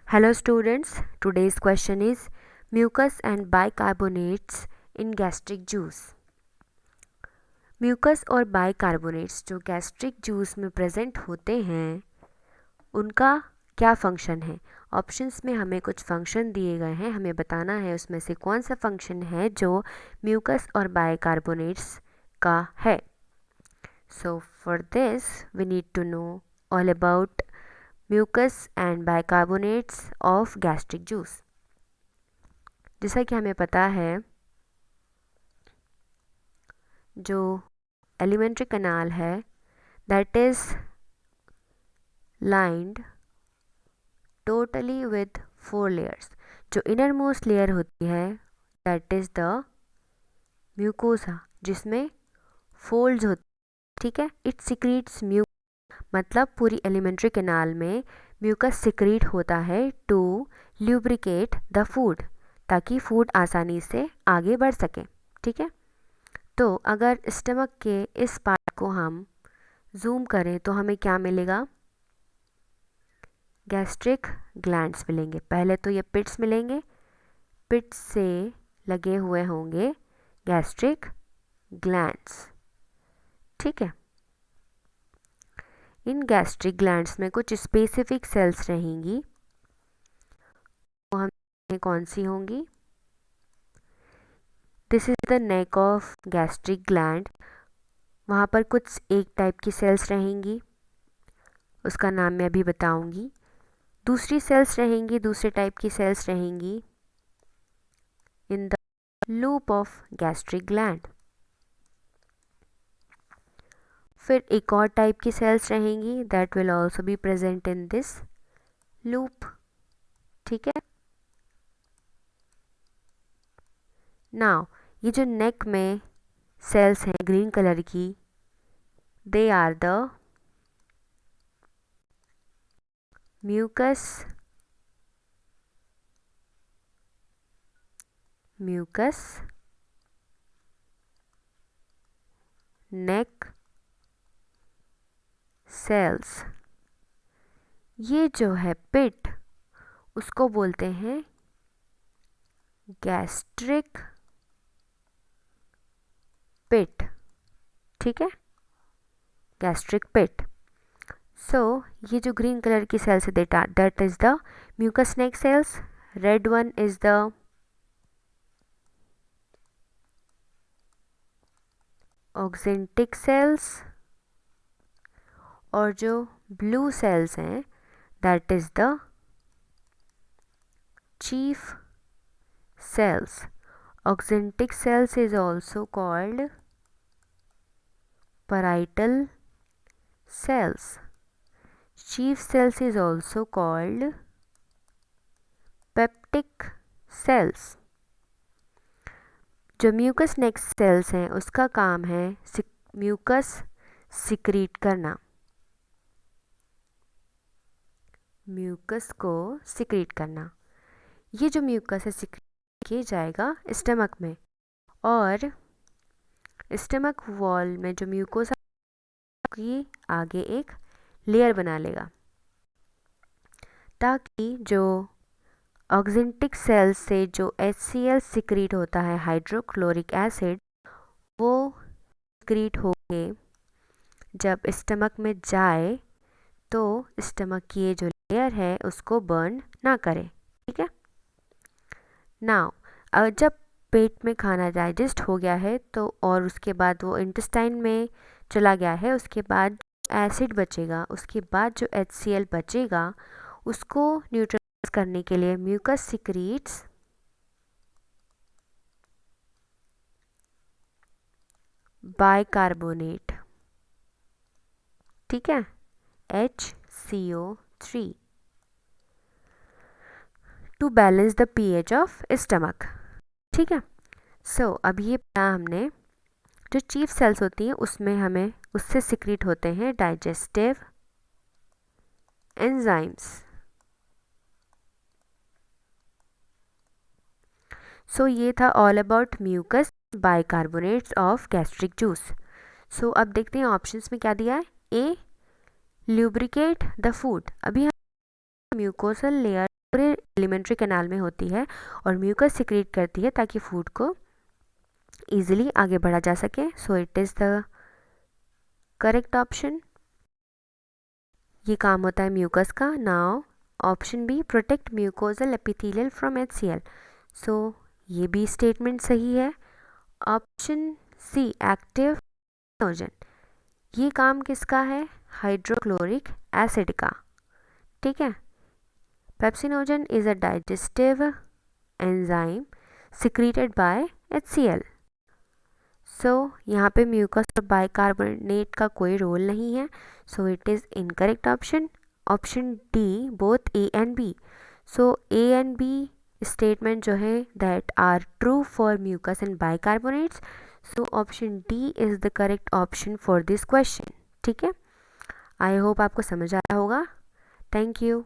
Hello students, today's question is mucus and bicarbonates in gastric juice. Mucus और bicarbonates जो gastric juice में present होते हैं उनका क्या फंक्शन है। ऑप्शंस में हमें कुछ फंक्शन दिए गए हैं, हमें बताना है उसमें से कौन सा फंक्शन है जो म्यूकस और बाइकार्बोनेट्स का है। So for this we need to know all about mucus and bicarbonates of gastric juice. जैसा कि हमें पता है जो एलिमेंट्री कैनाल है that is lined totally with 4 layers. जो इनर मोस्ट लेयर होती है दैट इज द म्यूकोसा जिसमें फोल्ड्स होती है, ठीक है। इट सिक्रीट्स मतलब पूरी एलिमेंट्री कैनाल में म्यूकस सिक्रीट होता है टू ल्यूब्रिकेट द फूड ताकि फूड आसानी से आगे बढ़ सके, ठीक है। तो अगर स्टमक के इस पार्ट को हम जूम करें तो हमें क्या मिलेगा, गैस्ट्रिक ग्लैंड्स मिलेंगे। पहले तो ये पिट्स मिलेंगे, पिट्स से लगे हुए होंगे गैस्ट्रिक ग्लैंड्स, ठीक है। इन गैस्ट्रिक ग्लैंड्स में कुछ स्पेसिफिक सेल्स रहेंगी, वो हमें कौन सी होंगी। This is the neck of gastric gland. वहाँ पर कुछ एक टाइप की सेल्स रहेंगी, उसका नाम मैं अभी बताऊंगी। दूसरी सेल्स रहेंगी, दूसरे टाइप की सेल्स रहेंगी in the loop of gastric gland. फिर एक और टाइप की सेल्स रहेंगी that will also be present in this loop, ठीक है। नाउ ये जो नेक में सेल्स हैं ग्रीन कलर की, they are the mucus neck cells. ये जो है पिट उसको बोलते हैं गैस्ट्रिक पिट, ठीक है, गैस्ट्रिक पिट। सो ये जो ग्रीन कलर की सेल्स है that is the mucus neck cells, red one is the oxyntic cells और जो ब्लू सेल्स हैं that is the chief cells. Auxentic cells is also called parietal cells. Chief cells is also called peptic cells. जो mucus next sales हैं उसका काम है mucus secrete करना, mucus को सिक्रीट करना। ये जो म्यूकस है सिक्रीट किया जाएगा स्टमक में, और स्टमक वॉल में जो म्यूकोसा की आगे एक लेयर बना लेगा ताकि जो ऑक्जेंटिक सेल्स से जो HCl सिक्रीट होता है हाइड्रोक्लोरिक एसिड, वो सिक्रीट होके जब स्टमक में जाए तो स्टमक की ये जो लेयर है उसको बर्न ना करे, ठीक है। नाउ जब पेट में खाना डाइजेस्ट हो गया है तो और उसके बाद वो इंटेस्टाइन में चला गया है, उसके बाद एसिड बचेगा, उसके बाद जो HCl बचेगा उसको न्यूट्रलाइज करने के लिए म्यूकस सिक्रीट्स बाइकार्बोनेट, ठीक है, HCO3 to balance the pH of stomach, ठीक है। सो अब ये पढ़ा हमने जो चीफ सेल्स होती हैं उसमें हमें उससे सिक्रीट होते हैं डाइजेस्टिव एंजाइम्स। सो ये था all about mucus bicarbonates of gastric juice. So अब देखते हैं ऑप्शंस में क्या दिया है। ए ल्यूब्रिकेट द फूड, अभी हम म्यूकोसल लेयर पूरे एलिमेंट्री कैनाल में होती है और म्यूकस सिक्रीट करती है ताकि फूड को इजीली आगे बढ़ा जा सके। So it is the correct option. ये काम होता है म्यूकस का। Now option B, protect mucosal epithelial from HCl। So ये भी स्टेटमेंट सही है। ऑप्शन सी, एक्टिव पेप्सिनोजन, ये काम किसका है? हाइड्रोक्लोरिक एसिड का। ठीक है। Pepsinogen is a digestive enzyme secreted by HCl। सो यहाँ पे म्यूकस और बाइकार्बोनेट का कोई रोल नहीं है। So it is incorrect option. Option D, both A and B. So A and B statement जो है that are true for mucus and bicarbonates. So option D is the correct option for this question. ठीक है। I hope आपको समझ आया होगा। Thank you.